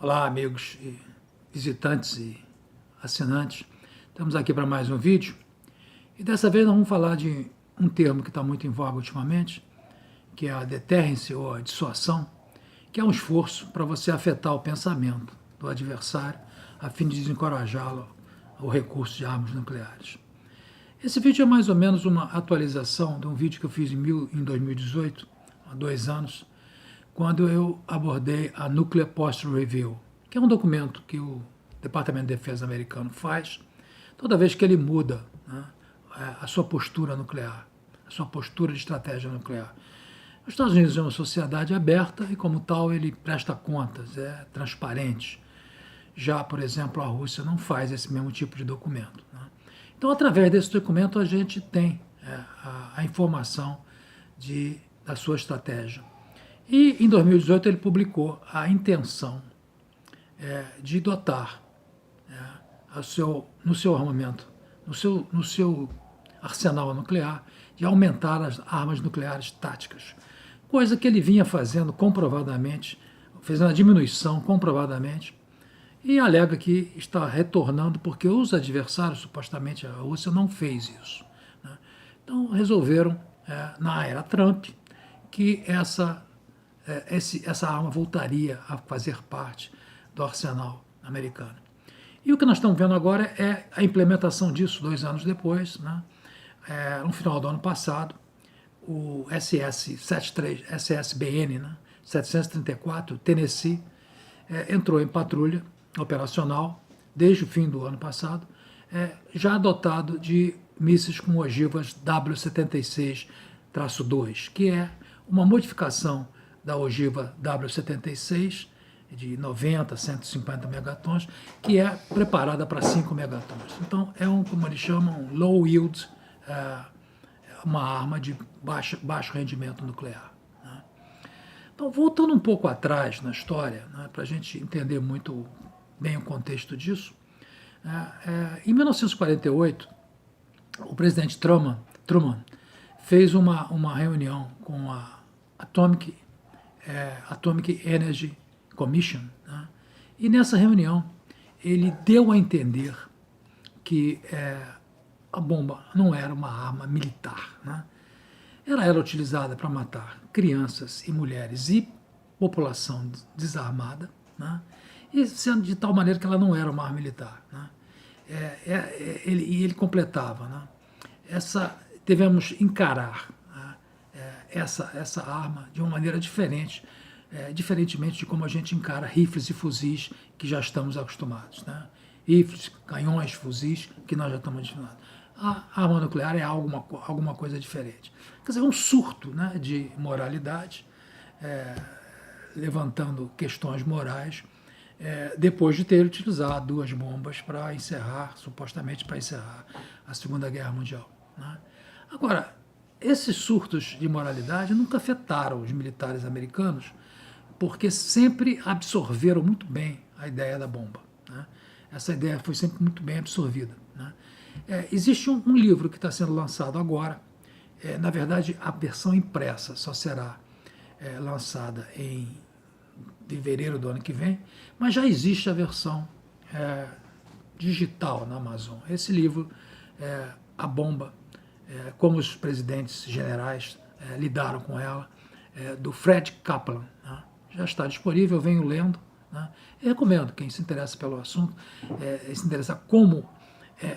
Olá, amigos e visitantes e assinantes. Estamos aqui para mais um vídeo e dessa vez nós vamos falar de um termo que está muito em voga ultimamente, que é a deterrence ou a dissuasão, que é um esforço para você afetar o pensamento do adversário a fim de desencorajá-lo ao recurso de armas nucleares. Esse vídeo é mais ou menos uma atualização de um vídeo que eu fiz em 2018, há 2 anos, quando eu abordei a Nuclear Posture Review, que é um documento que o Departamento de Defesa americano faz toda vez que ele muda, né, a sua postura nuclear, a sua postura de estratégia nuclear. Os Estados Unidos é uma sociedade aberta e, como tal, ele presta contas, é transparente. Já, por exemplo, a Rússia não faz esse mesmo tipo de documento, né? Então, através desse documento, a gente tem a informação da sua estratégia. E, em 2018, ele publicou a intenção de dotar no seu armamento, no seu arsenal nuclear, de aumentar as armas nucleares táticas, coisa que ele vinha fazendo comprovadamente, fez uma diminuição comprovadamente, e alega que está retornando porque os adversários, supostamente a Rússia, não fez isso, né? Então resolveram, na era Trump, que essa arma voltaria a fazer parte do arsenal americano. E o que nós estamos vendo agora é a implementação disso 2 anos depois, né? No final do ano passado, o SSBN, né? 734, Tennessee, entrou em patrulha operacional desde o fim do ano passado, já dotado de mísseis com ogivas W76-2, que é uma modificação da ogiva W76 de 90 a 150 megatons, que é preparada para 5 megatons. Então, como eles chamam, low yield, uma arma de baixo rendimento nuclear, né? Então, voltando um pouco atrás na história, né, para a gente entender muito bem o contexto disso, em 1948, o presidente Truman fez uma reunião com a Atomic Energy Commission, né? E nessa reunião ele deu a entender que a bomba não era uma arma militar, né? Ela era utilizada para matar crianças e mulheres e população desarmada, né? E sendo de tal maneira que ela não era uma arma militar, né? Ele completava, né? Devemos encarar, né, essa arma de uma maneira diferente, diferentemente de como a gente encara rifles e fuzis que já estamos acostumados, né? Rifles, canhões, fuzis que nós já estamos acostumados. A arma nuclear é alguma coisa diferente. Quer dizer, um surto, né, de moralidade, levantando questões morais, depois de ter utilizado 2 bombas para supostamente para encerrar a Segunda Guerra Mundial, né? Agora, esses surtos de moralidade nunca afetaram os militares americanos, porque sempre absorveram muito bem a ideia da bomba, né? Essa ideia foi sempre muito bem absorvida, né? Existe um livro que está sendo lançado agora, na verdade a versão impressa só será lançada em fevereiro do ano que vem, mas já existe a versão digital na Amazon. Esse livro, A Bomba, como os presidentes generais lidaram com ela, do Fred Kaplan, né? Já está disponível, eu venho lendo, né? Eu recomendo quem se interessa pelo assunto, se interessa como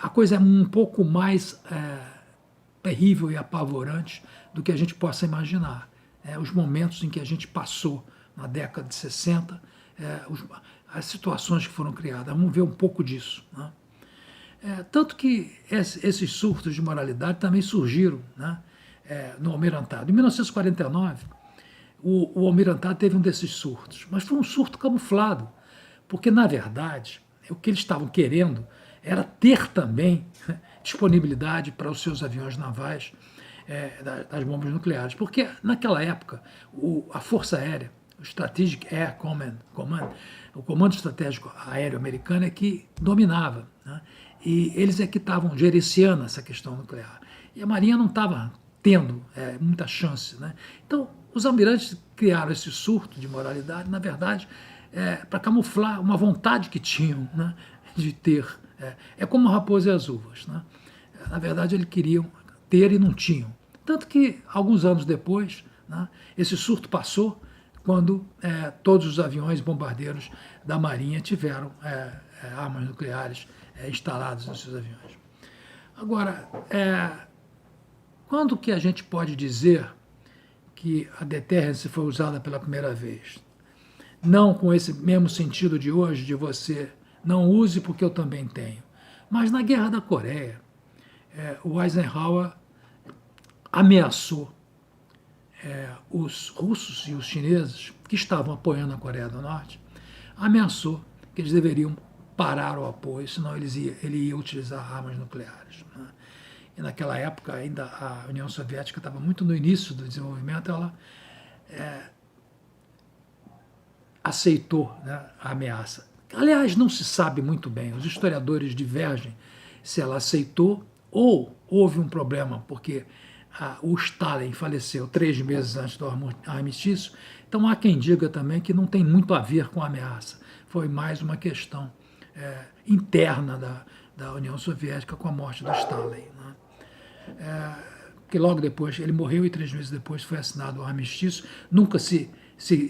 a coisa é um pouco mais terrível e apavorante do que a gente possa imaginar. Os momentos em que a gente passou na década de 60, as situações que foram criadas. Vamos ver um pouco disso, né? Tanto que esses surtos de moralidade também surgiram, né, no Almirantado. Em 1949, o Almirantado teve um desses surtos, mas foi um surto camuflado, porque, na verdade, o que eles estavam querendo era ter também disponibilidade para os seus aviões navais das bombas nucleares, porque, naquela época, a Força Aérea, o Strategic Air Command, o Comando Estratégico Aéreo Americano é que dominava, né? E eles é que estavam gerenciando essa questão nuclear. E a Marinha não estava tendo muita chance, né? Então, os almirantes criaram esse surto de moralidade, na verdade, para camuflar uma vontade que tinham, né, de ter. É como a raposa e as uvas. Né? Na verdade, eles queriam ter e não tinham. Tanto que, alguns anos depois, né, esse surto passou quando todos os aviões bombardeiros da Marinha tiveram armas nucleares instaladas nos seus aviões. Agora, quando que a gente pode dizer que a deterrence foi usada pela primeira vez? Não com esse mesmo sentido de hoje, de você não use porque eu também tenho. Mas na Guerra da Coreia, o Eisenhower ameaçou os russos e os chineses que estavam apoiando a Coreia do Norte, ameaçou que eles deveriam parar o apoio, senão ele ia utilizar armas nucleares. Né? E naquela época ainda a União Soviética estava muito no início do desenvolvimento, ela aceitou, né, a ameaça. Aliás, não se sabe muito bem, os historiadores divergem se ela aceitou ou houve um problema, porque o Stalin faleceu 3 meses antes do armistício, então há quem diga também que não tem muito a ver com a ameaça, foi mais uma questão interna da União Soviética com a morte do Stalin. Né? Que logo depois, ele morreu e 3 meses depois foi assinado o armistício, nunca se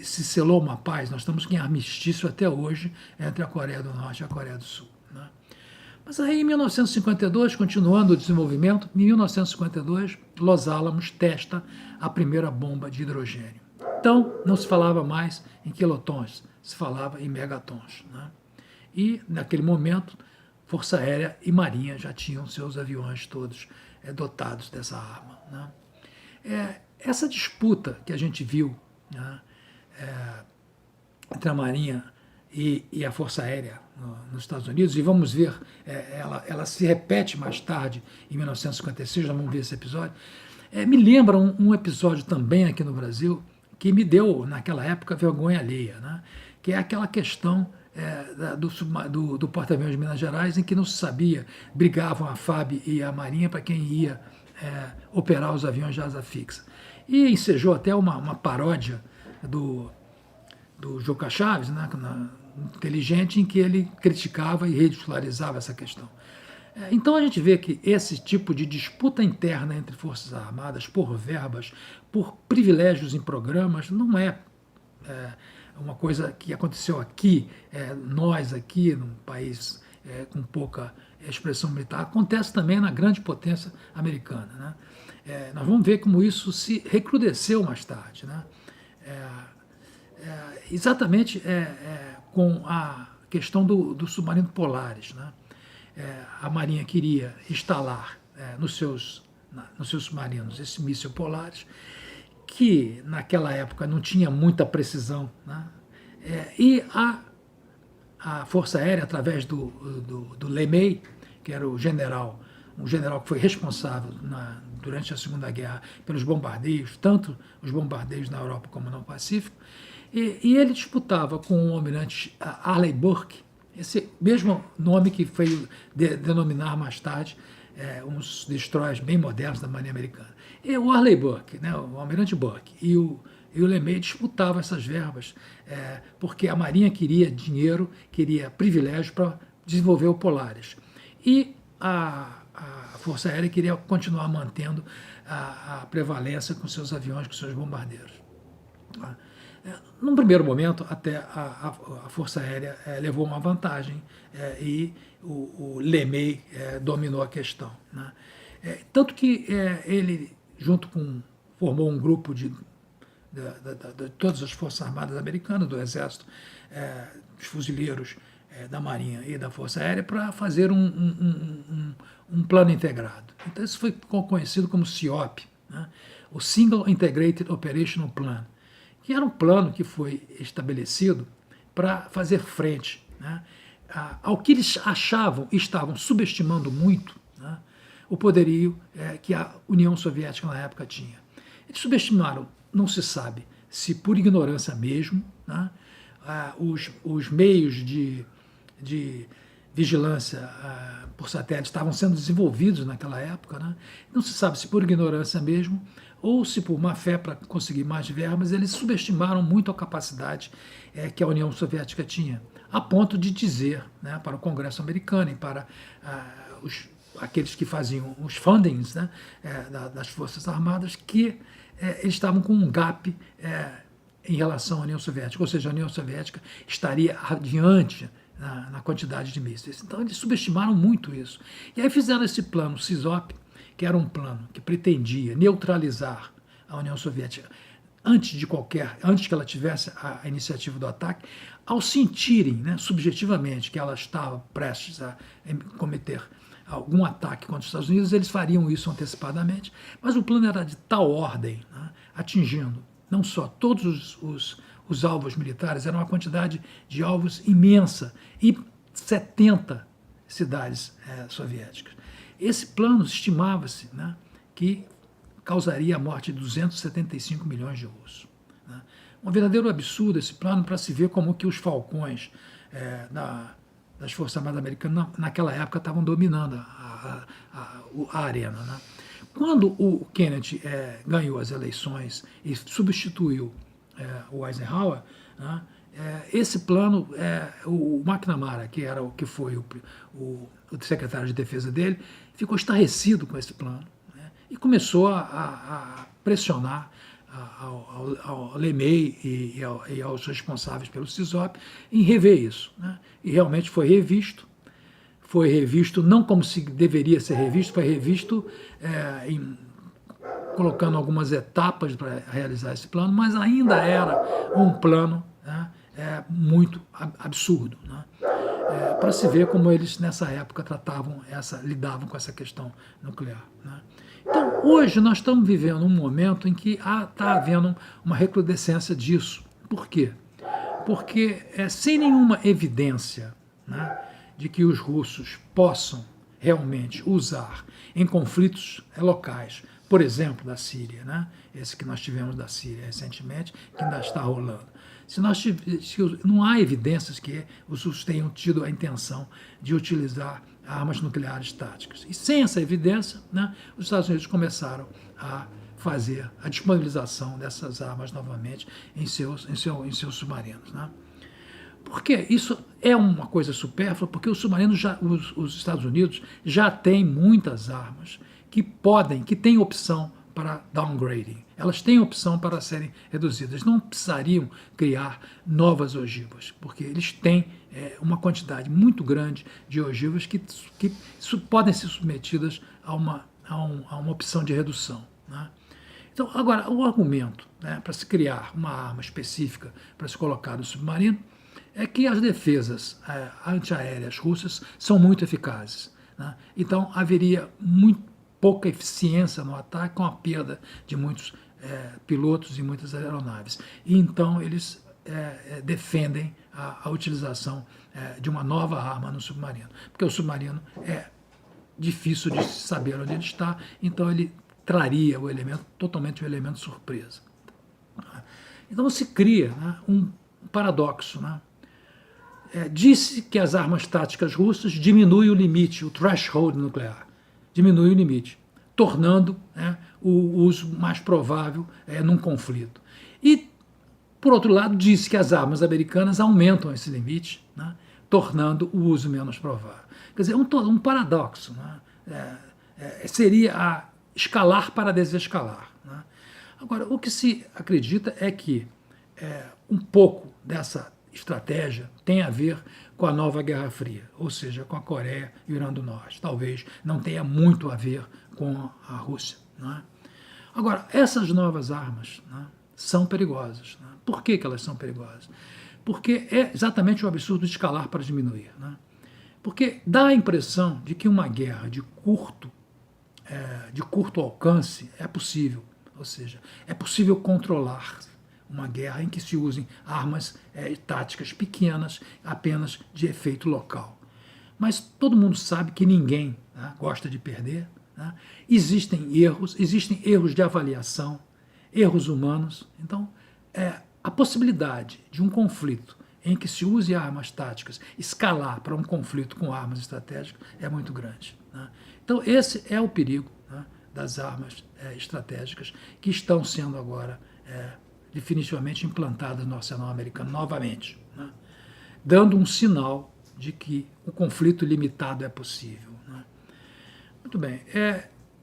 selou uma paz, nós estamos em armistício até hoje entre a Coreia do Norte e a Coreia do Sul. Né? Mas aí, em 1952, continuando o desenvolvimento, em 1952, Los Alamos testa a primeira bomba de hidrogênio. Então, não se falava mais em quilotons, se falava em megatons. Né? E, naquele momento, Força Aérea e Marinha já tinham seus aviões todos dotados dessa arma. Né? Essa disputa que a gente viu, né, entre a Marinha e a Força Aérea nos Estados Unidos, e vamos ver, ela se repete mais tarde, em 1956, já vamos ver esse episódio, me lembra um episódio também aqui no Brasil, que me deu, naquela época, vergonha alheia, né? Que é aquela questão do porta-aviões de Minas Gerais, em que não se sabia, brigavam a FAB e a Marinha para quem ia operar os aviões de asa fixa. E ensejou até uma paródia do Juca Chaves, né, inteligente, em que ele criticava e ridicularizava essa questão. Então a gente vê que esse tipo de disputa interna entre Forças Armadas por verbas, por privilégios em programas, não é uma coisa que aconteceu aqui, nós aqui, num país com pouca expressão militar, acontece também na grande potência americana. Né? Nós vamos ver como isso se recrudesceu mais tarde. Né? Exatamente com a questão do submarino Polaris. Né? A Marinha queria instalar nos seus submarinos esse míssil Polaris, que naquela época não tinha muita precisão. Né? E a Força Aérea, através do LeMay, que era um general que foi responsável durante a Segunda Guerra pelos bombardeios, tanto os bombardeios na Europa como no Pacífico, e ele disputava com o almirante Arleigh Burke, esse mesmo nome que foi denominar mais tarde uns destroyers bem modernos da Marinha Americana. E o Arleigh Burke, né, o almirante Burke, e o LeMay disputavam essas verbas, porque a Marinha queria dinheiro, queria privilégio para desenvolver o Polaris. E a Força Aérea queria continuar mantendo a prevalência com seus aviões, com seus bombardeiros. Num primeiro momento, até a Força Aérea levou uma vantagem e o LeMay dominou a questão. Né? Tanto que ele, formou um grupo de todas as Forças Armadas Americanas, do Exército, dos fuzileiros da Marinha e da Força Aérea, para fazer um plano integrado. Então, isso foi conhecido como CIOP, né? O Single Integrated Operational Plan, que era um plano que foi estabelecido para fazer frente, né, ao que eles achavam e estavam subestimando muito, né, o poderio que a União Soviética na época tinha. Eles subestimaram, não se sabe se por ignorância mesmo, né, os meios de vigilância por satélite estavam sendo desenvolvidos naquela época. Né? Não se sabe se por ignorância mesmo ou se por má fé para conseguir mais verbas, eles subestimaram muito a capacidade que a União Soviética tinha, a ponto de dizer, né, para o Congresso americano e para aqueles que faziam os fundings, né, das Forças Armadas, que eles estavam com um gap em relação à União Soviética, ou seja, a União Soviética estaria adiante na quantidade de mísseis. Então eles subestimaram muito isso. E aí fizeram esse plano SISOP, que era um plano que pretendia neutralizar a União Soviética antes que ela tivesse a iniciativa do ataque, ao sentirem, né, subjetivamente, que ela estava prestes a cometer algum ataque contra os Estados Unidos, eles fariam isso antecipadamente, mas o plano era de tal ordem, né, atingindo não só todos os alvos militares, era uma quantidade de alvos imensa, e 70 cidades soviéticas. Esse plano estimava-se, né, que causaria a morte de 275 milhões de russos. Né? Um verdadeiro absurdo esse plano, para se ver como que os falcões das Forças Armadas Americanas naquela época estavam dominando a arena. Né? Quando o Kennedy ganhou as eleições e substituiu o Eisenhower, né, esse plano, o McNamara, que foi o secretário de defesa dele, ficou estarrecido com esse plano, né, e começou a pressionar ao LeMay e aos responsáveis pelo SISOP em rever isso. Né, e realmente foi revisto não como se deveria ser revisto, foi revisto colocando algumas etapas para realizar esse plano, mas ainda era um plano, né, muito absurdo, né, para se ver como eles nessa época lidavam com essa questão nuclear. Né. Então, hoje nós estamos vivendo um momento em que está havendo uma recrudescência disso. Por quê? Porque sem nenhuma evidência, né, de que os russos possam realmente usar em conflitos locais, por exemplo, da Síria, né? Esse que nós tivemos da Síria recentemente, que ainda está rolando. Se não há evidências que os russos tenham tido a intenção de utilizar armas nucleares táticas. E sem essa evidência, né, os Estados Unidos começaram a fazer a disponibilização dessas armas novamente em seus submarinos. Né? Porque isso é uma coisa supérflua, porque os Estados Unidos já têm muitas armas que têm opção para downgrading. Elas têm opção para serem reduzidas. Não precisariam criar novas ogivas, porque eles têm uma quantidade muito grande de ogivas que podem ser submetidas a uma opção de redução. Né? Então, agora, o argumento, né, para se criar uma arma específica para se colocar no submarino é que as defesas antiaéreas russas são muito eficazes. Né? Então, haveria muito pouca eficiência no ataque, com a perda de muitos pilotos e muitas aeronaves. E então eles defendem a utilização de uma nova arma no submarino, porque o submarino é difícil de saber onde ele está, então ele traria totalmente o elemento surpresa. Então se cria, né, um paradoxo. Né? Disse que as armas táticas russas diminuem o limite, o threshold nuclear, diminui o limite, tornando, né, o uso mais provável num conflito. E, por outro lado, disse que as armas americanas aumentam esse limite, né, tornando o uso menos provável. Quer dizer, um paradoxo. Né, seria a escalar para desescalar. Né. Agora, o que se acredita é que um pouco dessa estratégia tem a ver com a nova Guerra Fria, ou seja, com a Coreia e o Irã do Norte. Talvez não tenha muito a ver com a Rússia. Né? Agora, essas novas armas, né, são perigosas. Né? Por que elas são perigosas? Porque é exatamente o absurdo de escalar para diminuir. Né? Porque dá a impressão de que uma guerra de curto alcance é possível, ou seja, é possível controlar uma guerra em que se usem armas táticas pequenas, apenas de efeito local. Mas todo mundo sabe que ninguém, né, gosta de perder. Né? Existem erros de avaliação, erros humanos. Então, a possibilidade de um conflito em que se use armas táticas escalar para um conflito com armas estratégicas é muito grande. Né? Então, esse é o perigo, né, das armas estratégicas que estão sendo agora definitivamente implantadas no arsenal americano novamente, né? Dando um sinal de que o conflito limitado é possível, né? Muito bem.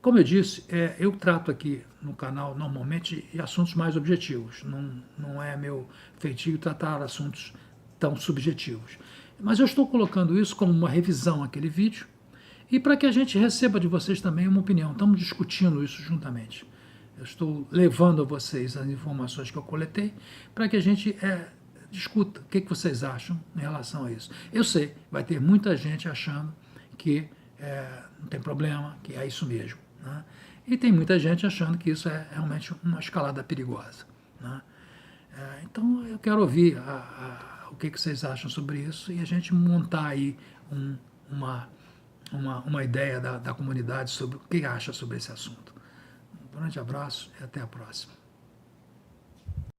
Como eu disse, eu trato aqui no canal normalmente assuntos mais objetivos. Não é meu feitio tratar assuntos tão subjetivos. Mas eu estou colocando isso como uma revisão àquele vídeo e para que a gente receba de vocês também uma opinião. Estamos discutindo isso juntamente. Eu estou levando a vocês as informações que eu coletei para que a gente discuta o que vocês acham em relação a isso. Eu sei, vai ter muita gente achando que não tem problema, que é isso mesmo, né? E tem muita gente achando que isso é realmente uma escalada perigosa, né? Então eu quero ouvir o que vocês acham sobre isso e a gente montar aí uma ideia da comunidade sobre o que acha sobre esse assunto. Um grande abraço e até a próxima.